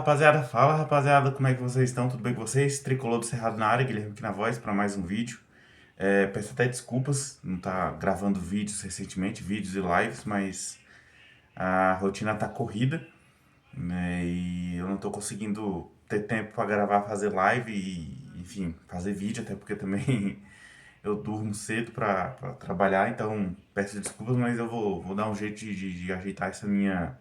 Fala rapaziada, como é que vocês estão? Tudo bem com vocês? Tricolor do Cerrado na área, Guilherme aqui na voz para mais um vídeo. Peço até desculpas, não tá gravando vídeos recentemente, vídeos e lives, mas a rotina tá corrida, né? E eu não tô conseguindo ter tempo para gravar, fazer live e, enfim, fazer vídeo, até porque também eu durmo cedo para trabalhar, então peço desculpas, mas eu vou dar um jeito de ajeitar essa minha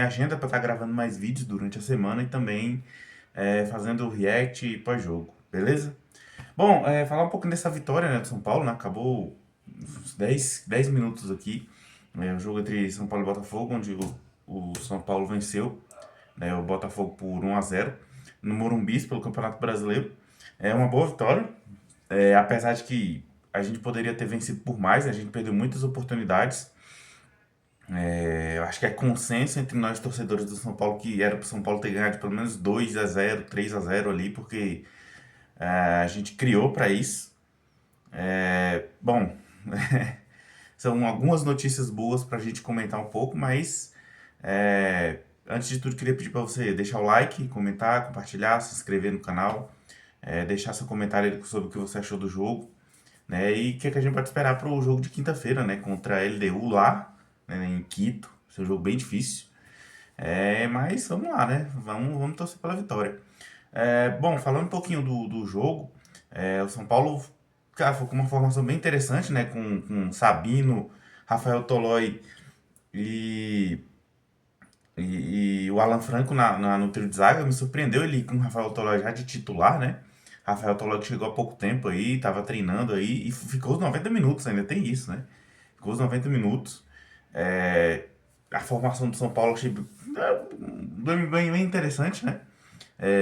agenda para estar gravando mais vídeos durante a semana e também fazendo react e pós-jogo, beleza? Bom, falar um pouco dessa vitória, né, do São Paulo, né? Acabou uns 10 minutos aqui. O jogo entre São Paulo e Botafogo, onde o São Paulo venceu, né, o Botafogo por 1-0 no Morumbi pelo Campeonato Brasileiro. É uma boa vitória, apesar de que a gente poderia ter vencido por mais, né? A gente perdeu muitas oportunidades. Eu acho que é consenso entre nós torcedores do São Paulo que era pro São Paulo ter ganhado pelo menos 2-0, 3-0 ali, porque a gente criou para isso. Bom, são algumas notícias boas para a gente comentar um pouco, mas antes de tudo queria pedir para você deixar o like, comentar, compartilhar, se inscrever no canal, deixar seu comentário sobre o que você achou do jogo, né? E o que, que a gente pode esperar para o jogo de quinta-feira, né? Contra a LDU lá, né, em Quito. Esse é um jogo bem difícil. Mas vamos lá, né? Vamos torcer pela vitória. Bom, falando um pouquinho do jogo, o São Paulo, cara, foi com uma formação bem interessante, né? Com Sabino, Rafael Tolói e, e o Alan Franco no trio de zaga. Me surpreendeu ele com o Rafael Tolói já de titular, né? Rafael Tolói que chegou há pouco tempo aí, tava treinando aí e ficou os 90 minutos, ainda tem isso, né? Ficou os 90 minutos. A formação do São Paulo achei bem interessante, né?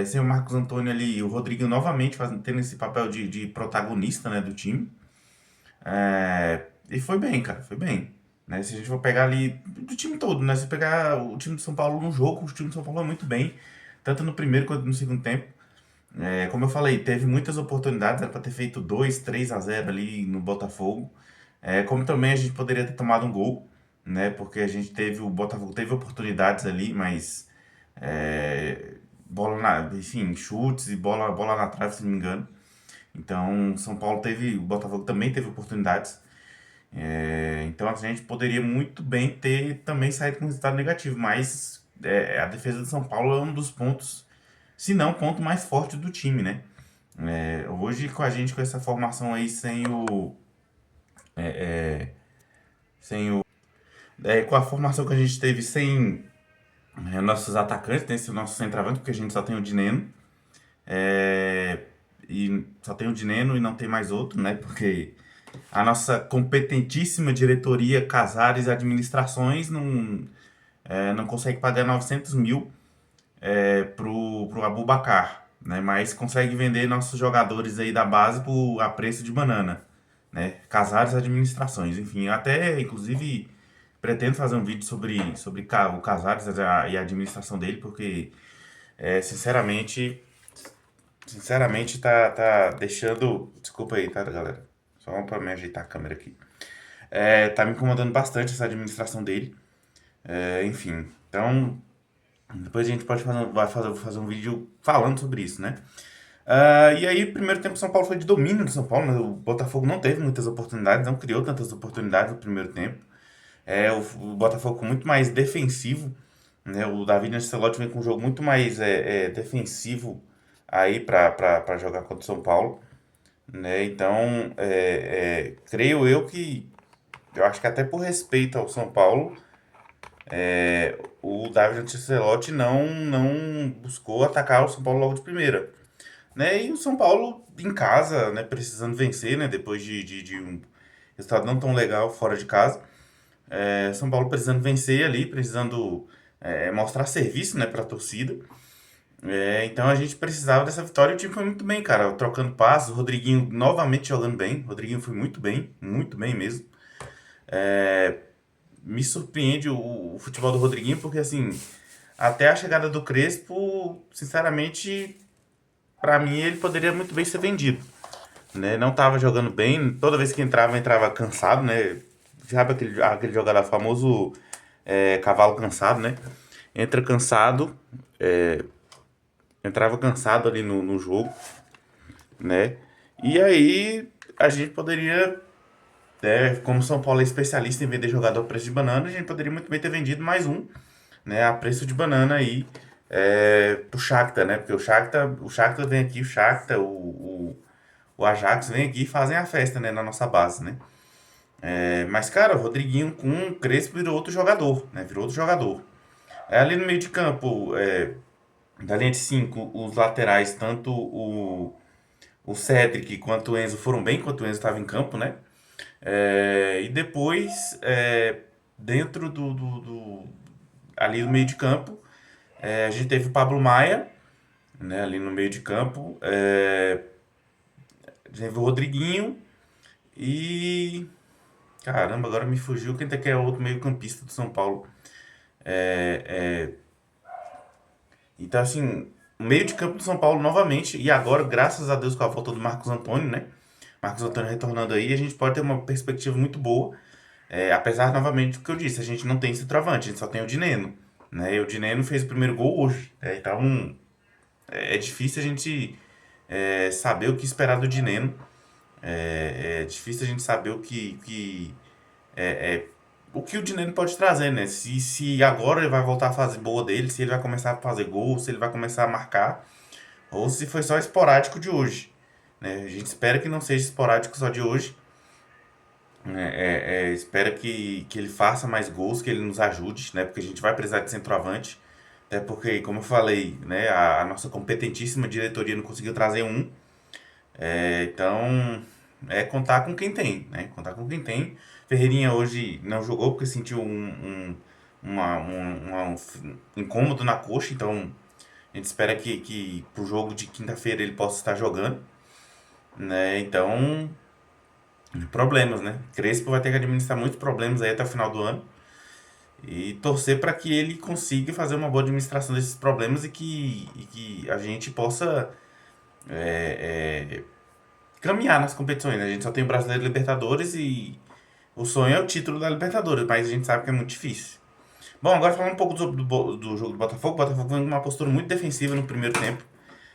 Sem o Marcos Antônio ali, o Rodrigo novamente tendo esse papel de protagonista, né, do time. E foi bem, cara, foi bem. Né? Se a gente for pegar ali, do time todo, né? Se pegar o time do São Paulo no jogo, o time do São Paulo é muito bem, tanto no primeiro quanto no segundo tempo. Como eu falei, teve muitas oportunidades, era para ter feito 2-3-0 ali no Botafogo. Como também a gente poderia ter tomado um gol, né? Porque o Botafogo teve oportunidades ali, mas enfim, chutes e bola na trave, se não me engano. Então, o Botafogo também teve oportunidades. Então a gente poderia muito bem ter também saído com um resultado negativo, mas a defesa do São Paulo é um dos pontos, se não o ponto mais forte do time, né? Hoje com a gente com essa formação aí com a formação que a gente teve sem nossos atacantes, né, esse nosso centroavante, porque a gente só tem o Dineno. E só tem o Dineno e não tem mais outro, né? Porque a nossa competentíssima diretoria, Casares e administrações não consegue pagar 900 mil pro Abubacar, né? Mas consegue vender nossos jogadores aí da base a preço de banana, né? Casares e administrações, enfim, até inclusive pretendo fazer um vídeo sobre o Casares e a administração dele, porque sinceramente tá deixando. Desculpa aí, tá, galera? Só pra me ajeitar a câmera aqui. Tá me incomodando bastante essa administração dele. Enfim, então depois a gente vou fazer um vídeo falando sobre isso, né? E aí, primeiro tempo, o São Paulo foi de domínio do São Paulo, né? O Botafogo não teve muitas oportunidades, não criou tantas oportunidades no primeiro tempo. O Botafogo com muito mais defensivo, né? O David Ancelotti vem com um jogo muito mais defensivo aí para jogar contra o São Paulo, né? Então, creio eu acho que até por respeito ao São Paulo, o David Ancelotti não buscou atacar o São Paulo logo de primeira, né? E o São Paulo em casa, né, precisando vencer, né, depois de um resultado não tão legal fora de casa. São Paulo precisando vencer ali, precisando mostrar serviço, né, para a torcida. Então a gente precisava dessa vitória e o time foi muito bem, cara. Trocando passos, o Rodriguinho novamente jogando bem. O Rodriguinho foi muito bem mesmo. Me surpreende o futebol do Rodriguinho, porque assim, até a chegada do Crespo, sinceramente, pra mim ele poderia muito bem ser vendido, né? Não tava jogando bem, toda vez que entrava cansado, né? Sabe aquele jogador famoso cavalo cansado, né? entra cansado, entrava cansado ali no jogo, né? E aí a gente poderia, como São Paulo é especialista em vender jogador a preço de banana, a gente poderia muito bem ter vendido mais um, né, a preço de banana aí, pro Shakhtar, né? Porque o Shakhtar vem aqui, o Ajax vem aqui e fazem a festa, né, na nossa base, né? Mas, cara, o Rodriguinho com o Crespo virou outro jogador, né? Virou outro jogador. Ali no meio de campo, da linha de 5 os laterais, tanto o Cedric quanto o Enzo foram bem, enquanto o Enzo estava em campo, né? E depois, dentro ali no meio de campo, a gente teve o Pablo Maia, né? Ali no meio de campo. Teve o Rodriguinho e... Caramba, agora me fugiu quem que é o outro meio campista do São Paulo. Então, assim, o meio de campo do São Paulo novamente, e agora, graças a Deus, com a volta do Marcos Antônio, né? Marcos Antônio retornando aí, a gente pode ter uma perspectiva muito boa. Apesar, novamente, do que eu disse, a gente não tem centroavante, a gente só tem o Dineno. Né? E o Dineno fez o primeiro gol hoje. Então, é difícil a gente saber o que esperar do Dineno. É difícil a gente saber o que o Dineno pode trazer, né? Se agora ele vai voltar à fase boa dele, se ele vai começar a fazer gol, se ele vai começar a marcar, ou se foi só esporádico de hoje. Né? A gente espera que não seja esporádico só de hoje. Né? Espera que ele faça mais gols, que ele nos ajude, né? Porque a gente vai precisar de centroavante. Até porque, como eu falei, né? A nossa competentíssima diretoria não conseguiu trazer um. Então, contar com quem tem, né? Contar com quem tem. Ferreirinha hoje não jogou porque sentiu um incômodo na coxa, então a gente espera que pro jogo de quinta-feira ele possa estar jogando, né? Então, problemas, né? Crespo vai ter que administrar muitos problemas aí até o final do ano e torcer para que ele consiga fazer uma boa administração desses problemas e que a gente possa caminhar nas competições, né? A gente só tem o Brasileiro e Libertadores e o sonho é o título da Libertadores, mas a gente sabe que é muito difícil. Bom, agora falando um pouco do jogo do Botafogo. O Botafogo vem com uma postura muito defensiva no primeiro tempo.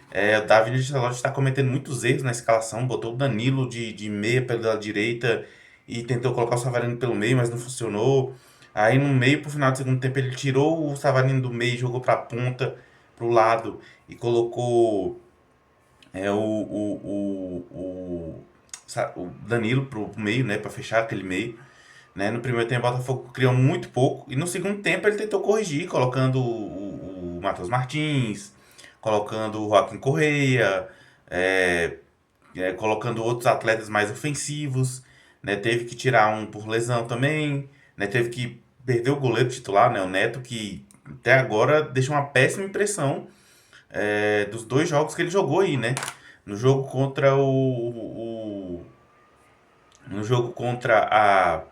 O David Ancelotti está cometendo muitos erros na escalação. Botou o Danilo de meia pela direita e tentou colocar o Savarino pelo meio, mas não funcionou. Aí no meio, pro final do segundo tempo, ele tirou o Savarino do meio, jogou pra ponta, pro lado e colocou o Danilo pro meio, né, pra fechar aquele meio. Né? No primeiro tempo, o Botafogo criou muito pouco. E no segundo tempo, ele tentou corrigir, colocando o Matheus Martins, colocando o Joaquim Correia, colocando outros atletas mais ofensivos. Né? Teve que tirar um por lesão também. Né? Teve que perder o goleiro titular, né? O Neto, que até agora deixa uma péssima impressão dos dois jogos que ele jogou aí, né? No jogo contra no jogo contra a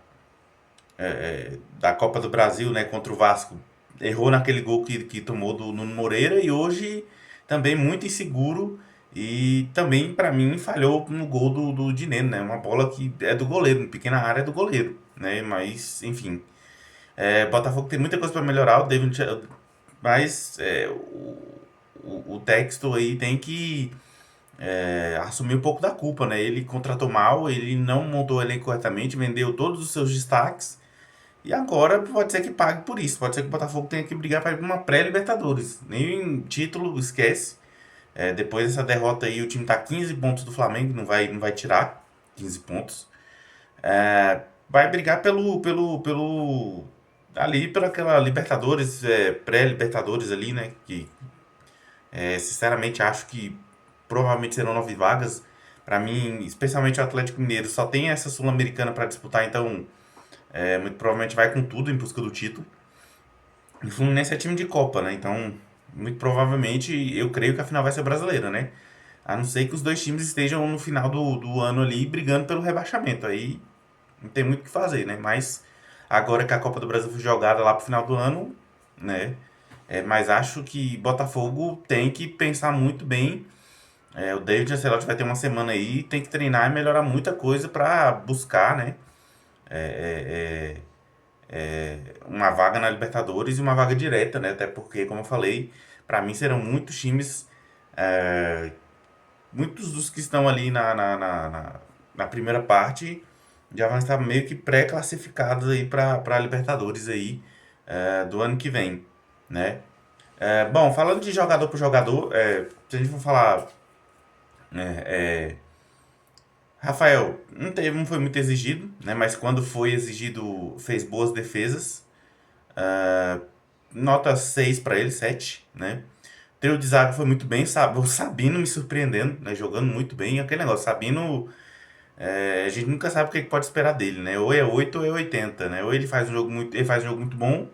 da Copa do Brasil, né, contra o Vasco, errou naquele gol que tomou do Nuno Moreira e hoje também muito inseguro e também para mim falhou no gol do Dineno, né, uma bola que é do goleiro, em pequena área é do goleiro, né, mas enfim, Botafogo tem muita coisa para melhorar, o David, mas o Texto aí tem que assumir um pouco da culpa, né? Ele contratou mal, ele não montou o elenco corretamente, vendeu todos os seus destaques e agora pode ser que pague por isso. Pode ser que o Botafogo tenha que brigar para ir para uma pré-Libertadores. Nem título, esquece. Depois dessa derrota aí, o time tá 15 pontos do Flamengo, não vai tirar 15 pontos. Vai brigar ali pela aquela Libertadores, pré-Libertadores ali, né? Que sinceramente acho que provavelmente serão 9 vagas. Para mim, especialmente o Atlético Mineiro, só tem essa Sul-Americana para disputar, então muito provavelmente vai com tudo em busca do título. E o Fluminense é time de Copa, né? Então, muito provavelmente, eu creio que a final vai ser brasileira, né? A não ser que os dois times estejam no final do ano ali brigando pelo rebaixamento. Aí não tem muito o que fazer, né? Mas agora que a Copa do Brasil foi jogada lá pro final do ano, né? Mas acho que Botafogo tem que pensar muito bem. O David Ancelotti vai ter uma semana aí, tem que treinar e melhorar muita coisa para buscar, né? uma vaga na Libertadores e uma vaga direta, né? Até porque, como eu falei, para mim serão muitos times, muitos dos que estão ali na primeira parte já vão estar meio que pré-classificados aí para a Libertadores aí, do ano que vem, né? Bom, falando de jogador por jogador, se a gente for falar, né, Rafael não foi muito exigido, né? Mas quando foi exigido, fez boas defesas. Nota 6 para ele, 7, né? O trio de zaga foi muito bem, sabe? O Sabino me surpreendendo, né? Jogando muito bem. Aquele negócio, Sabino, a gente nunca sabe o que pode esperar dele, né? Ou é 8 ou é 80, né? Ou ele faz um jogo muito bom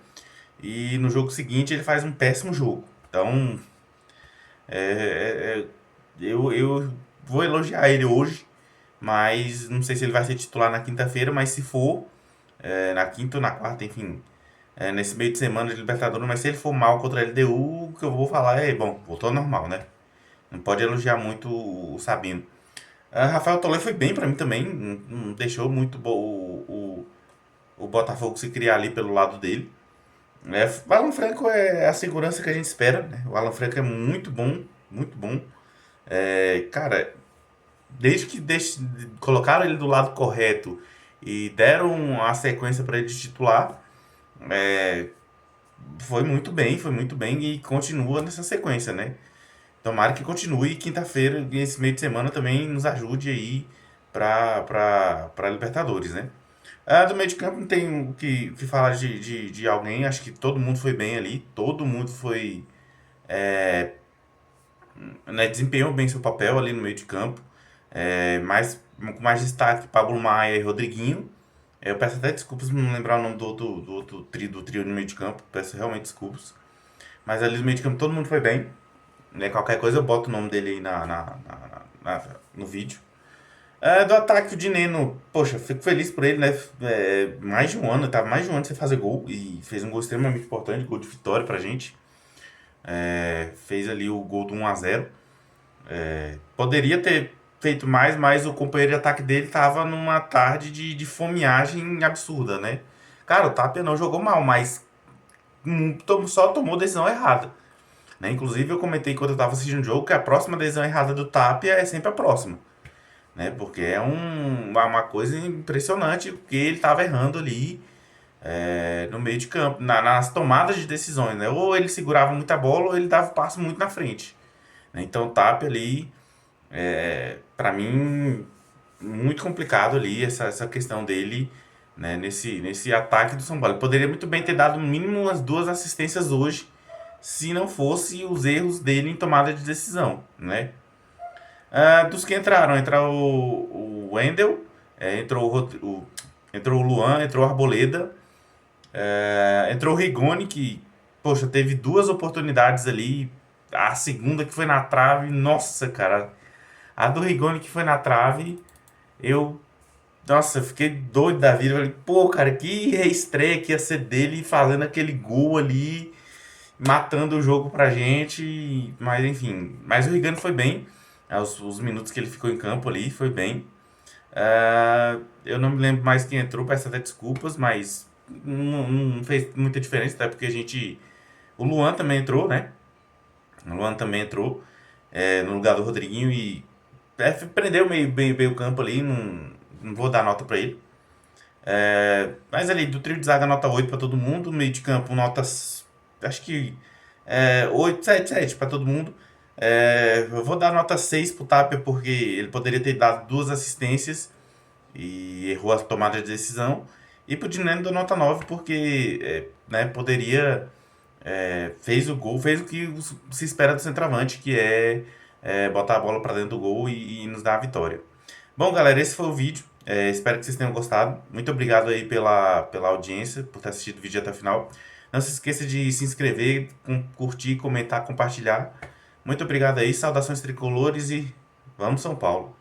e no jogo seguinte ele faz um péssimo jogo. Então, eu vou elogiar ele hoje, mas não sei se ele vai ser titular na quinta-feira, mas se for, na quinta ou na quarta, enfim, nesse meio de semana de Libertadores, mas se ele for mal contra a LDU, o que eu vou falar é, bom, voltou ao normal, né? Não pode elogiar muito o Sabino. Rafael Tolé foi bem pra mim também, não deixou muito o Botafogo se criar ali pelo lado dele. O Alan Franco é a segurança que a gente espera, né? O Alan Franco é muito bom, muito bom. Cara, desde que colocaram ele do lado correto e deram a sequência para ele de titular, é, foi muito bem e continua nessa sequência, né? Tomara que continue e quinta-feira, esse meio de semana, também nos ajude aí pra Libertadores, né? Do meio de campo não tem o que falar de alguém, acho que todo mundo foi bem ali, todo mundo foi, né, desempenhou bem seu papel ali no meio de campo, com mais destaque Pablo Maia e Rodriguinho. Eu peço até desculpas por não lembrar o nome do trio no meio de campo, peço realmente desculpas. Mas ali no meio de campo todo mundo foi bem, né? Qualquer coisa eu boto o nome dele aí no vídeo. Do ataque, o Dineno, poxa, fico feliz por ele, né? Mais de um ano, tava mais de um ano sem fazer gol e fez um gol extremamente importante, gol de vitória pra gente. Fez ali o gol do 1-0. Poderia ter feito mais, mas o companheiro de ataque dele tava numa tarde de fomeagem absurda, né? Cara, o Tapia não jogou mal, mas só tomou decisão errada, né? Inclusive eu comentei quando eu tava assistindo o jogo que a próxima decisão errada do Tapia é sempre a próxima, né? Porque é uma coisa impressionante, porque ele tava errando ali, no meio de campo, nas tomadas de decisões, né? Ou ele segurava muita bola ou ele dava o passo muito na frente, né? Então o Tapia ali, para mim, muito complicado ali essa questão dele, né, nesse ataque do São Paulo. Ele poderia muito bem ter dado no mínimo umas 2 assistências hoje, se não fosse os erros dele em tomada de decisão, né? Dos que entraram, entrou o Wendel, entrou o Luan, entrou o Arboleda, entrou o Rigoni, que, poxa, teve 2 oportunidades ali. A segunda que foi na trave, nossa, cara. A do Rigoni que foi na trave, eu, nossa, eu fiquei doido da vida. Eu falei, pô, cara, que reestreia que ia ser dele fazendo aquele gol ali, matando o jogo pra gente. Mas enfim, mas o Rigoni foi bem. Os minutos que ele ficou em campo ali, foi bem. Eu não me lembro mais quem entrou, peço até desculpas, mas não fez muita diferença, até porque a gente. O Luan também entrou, né? O Luan também entrou, no lugar do Rodriguinho e prendeu bem o campo ali, não vou dar nota pra ele. Mas ali, do trio de zaga, nota 8 pra todo mundo. Meio de campo, notas. Acho que 8, 7, 7 pra todo mundo. Eu vou dar nota 6 pro Tapia, porque ele poderia ter dado 2 assistências e errou a tomada de decisão. E pro Dineno dou nota 9, porque né, poderia. Fez o gol, fez o que se espera do centroavante, que botar a bola pra dentro do gol e nos dar a vitória. Bom, galera, esse foi o vídeo. Espero que vocês tenham gostado. Muito obrigado aí pela audiência, por ter assistido o vídeo até o final. Não se esqueça de se inscrever, curtir, comentar, compartilhar. Muito obrigado aí, saudações tricolores e vamos São Paulo!